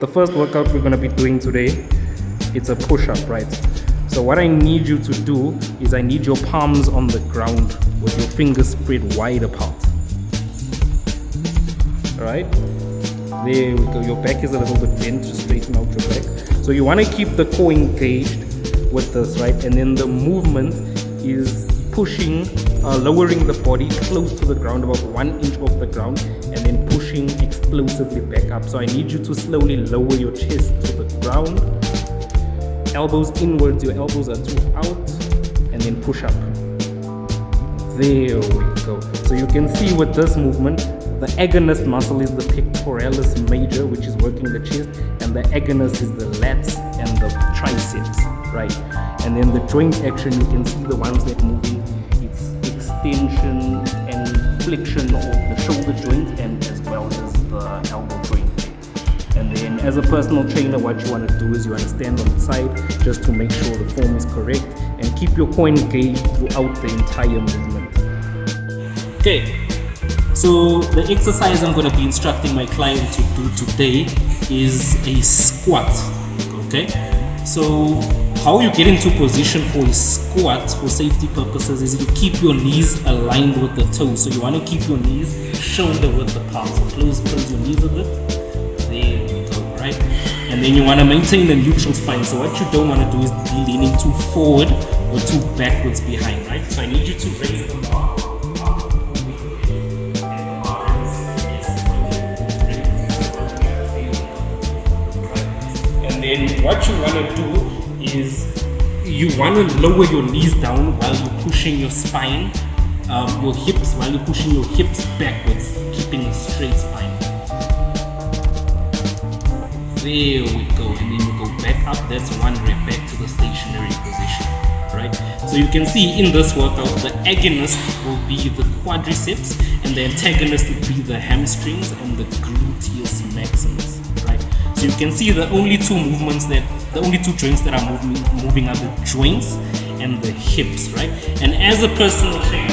The first workout we're going to be doing today, it's a push-up, right? So what I need you to do is I need your palms on the ground with your fingers spread wide apart. All right? There we go. Your back is a little bit bent to straighten out your back. So you want to keep the core engaged with this, right? And then the movement is pushing, lowering the body close to the ground, about 1 inch off the ground, and then pushing explosively back up. So I need you to slowly lower your chest to the ground, elbows inwards, your elbows are too out, and then push up. There we go. So you can see with this movement, the agonist muscle is the pectoralis major, which is working the chest, and the agonist is the lats and the triceps, right? And then the joint action, you can see the ones that moving, it's extension and flexion of the shoulder joint and as well as the elbow joint. And then as a personal trainer, what you want to do is you want to stand on the side just to make sure the form is correct and keep your core engaged throughout the entire movement. Okay, so the exercise I'm going to be instructing my client to do today is a squat. Okay, so how you get into position for a squat for safety purposes is you keep your knees aligned with the toes. So you want to keep your knees shoulder width apart. So close your knees a bit. There we go, right? And then you want to maintain a neutral spine. So what you don't want to do is be leaning too forward or too backwards behind, right? So I need you to raise the bar. And then what you want to do is you want to lower your knees down while you're pushing your spine, your hips, while you're pushing your hips backwards, keeping a straight spine. There we go, and then you go back up. That's one rep back to the stationary position, right? So you can see in this workout, the agonist will be the quadriceps, and the antagonist will be the hamstrings and the gluteus maximus, right? So you can see the only two joints that are moving are the joints and the hips, right? And as a personal trainer,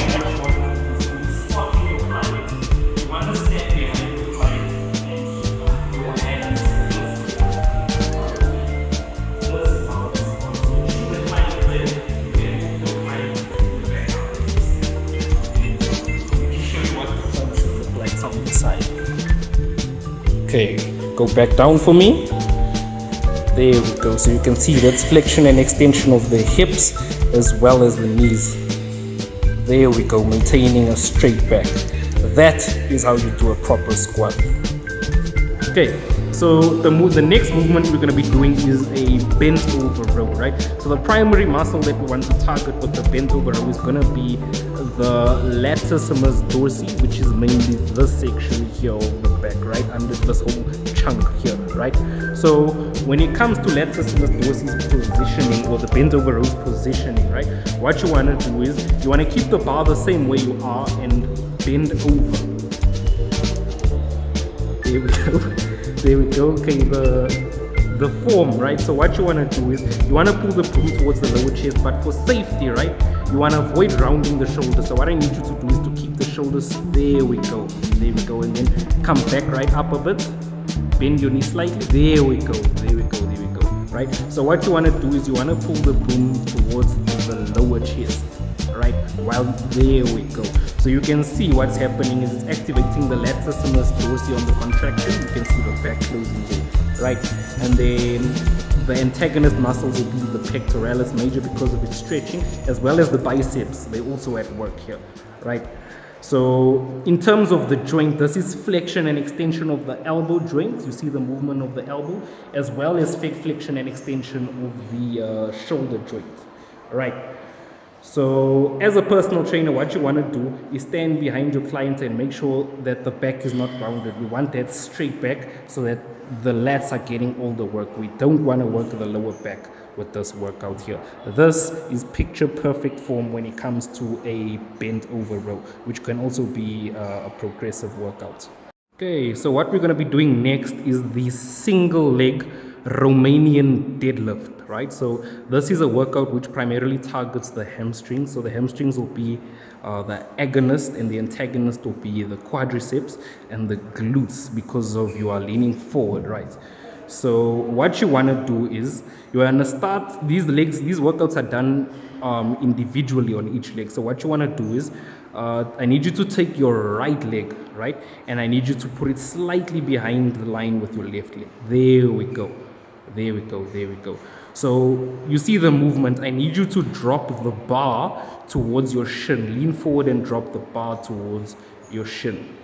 you want to step behind your client and keep your hands. On the side. Okay, go back down for me. There we go. So you can see that's flexion and extension of the hips as well as the knees. There we go, maintaining a straight back. That is how you do a proper squat. Okay, so the next movement we're going to be doing is a bent over row, right? So the primary muscle that we want to target with the bent over row is going to be the latissimus dorsi, which is mainly this section here of the back, right, under this whole chunk here, right? So when it comes to latissimus dorsi's positioning, or the bent over row's positioning, right, what you want to do is you want to keep the bar the same way you are and bend over. There we go. There we go. Okay, the form, right? So what you want to do is you want to pull the broom towards the lower chest, but for safety, right, you want to avoid rounding the shoulders. So what I need you to do is to keep the shoulders. There we go. There we go. And then come back right up a bit. Bend your knee slightly. There we go. There we go. There we go. Right? So what you want to do is you want to pull the broom towards the lower chest. Right? While there we go. So you can see what's happening is it's activating the latissimus dorsi on the contraction. You can see the back closing here. Right? And then the antagonist muscles will be the pectoralis major because of its stretching, as well as the biceps. They're also at work here, right? So in terms of the joint, this is flexion and extension of the elbow joint. You see the movement of the elbow, as well as flexion and extension of the shoulder joint, right? So as a personal trainer, what you want to do is stand behind your client and make sure that the back is not rounded. We want that straight back so that the lats are getting all the work. We don't want to work the lower back with this workout here. This is picture perfect form when it comes to a bent over row, which can also be a progressive workout. Okay, so what we're going to be doing next is the single leg Romanian deadlift, right? So this is a workout which primarily targets the hamstrings. So the hamstrings will be the agonist, and the antagonist will be the quadriceps and the glutes, because of you are leaning forward, right? So what you want to do is you want to start these legs. These workouts are done individually on each leg. So what you want to do is I need you to take your right leg, right, and I need you to put it slightly behind the line with your left leg. There we go. There we go. There we go. So you see the movement. I need you to drop the bar towards your shin. Lean forward and drop the bar towards your shin.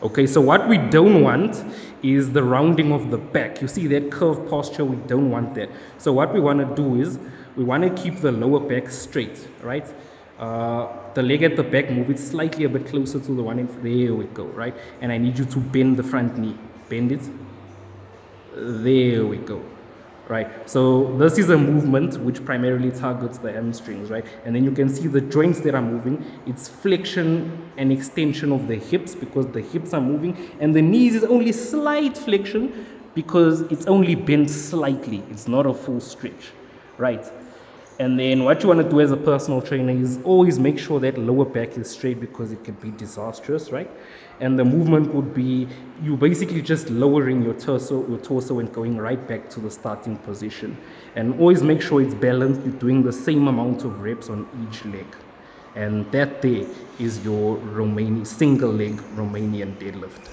Okay, so what we don't want is the rounding of the back. You see that curved posture, we don't want that. So what we want to do is we want to keep the lower back straight, right? The leg at the back, move it slightly a bit closer to the one in, there we go, right? And I need you to bend the front knee. Bend it. There we go. Right, so this is a movement which primarily targets the hamstrings, right? And then you can see the joints that are moving. It's flexion and extension of the hips because the hips are moving, and the knees is only slight flexion because it's only bent slightly. It's not a full stretch, right? And then what you want to do as a personal trainer is always make sure that lower back is straight because it can be disastrous, right? And the movement would be you basically just lowering your torso and going right back to the starting position. And always make sure it's balanced. You're doing the same amount of reps on each leg. And that there is your single leg Romanian deadlift.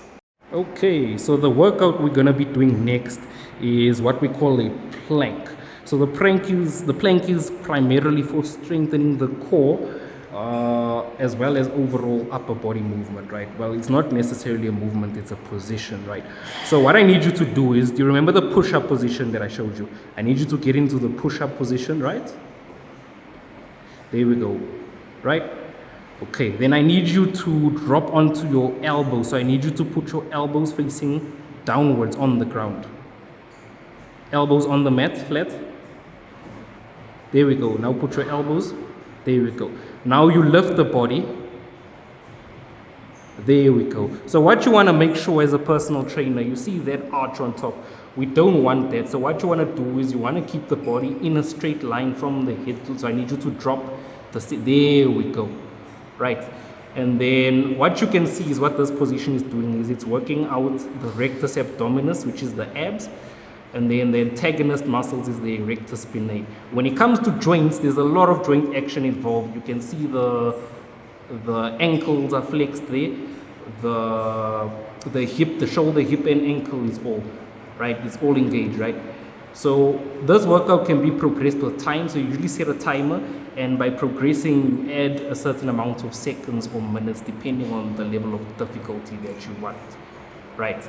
Okay, so the workout we're gonna be doing next is what we call a plank. So the plank is primarily for strengthening the core as well as overall upper body movement, right? Well, it's not necessarily a movement, it's a position, right? So what I need you to do is, do you remember the push-up position that I showed you? I need you to get into the push-up position, right? There we go, right? Okay, then I need you to drop onto your elbows. So I need you to put your elbows facing downwards on the ground. Elbows on the mat, flat. There we go. Now put your elbows. There we go. Now you lift the body. There we go. So what you want to make sure as a personal trainer, you see that arch on top. We don't want that. So what you want to do is you want to keep the body in a straight line from the head. So I need you to drop there we go. Right. And then what you can see is what this position is doing is it's working out the rectus abdominis, which is the abs. And then the antagonist muscles is the rectus spinae. When it comes to joints, there's a lot of joint action involved. You can see the ankles are flexed there. The hip, the shoulder, hip, and ankle is all right. It's all engaged, right? So this workout can be progressed with time. So you usually set a timer, and by progressing, you add a certain amount of seconds or minutes depending on the level of difficulty that you want, right?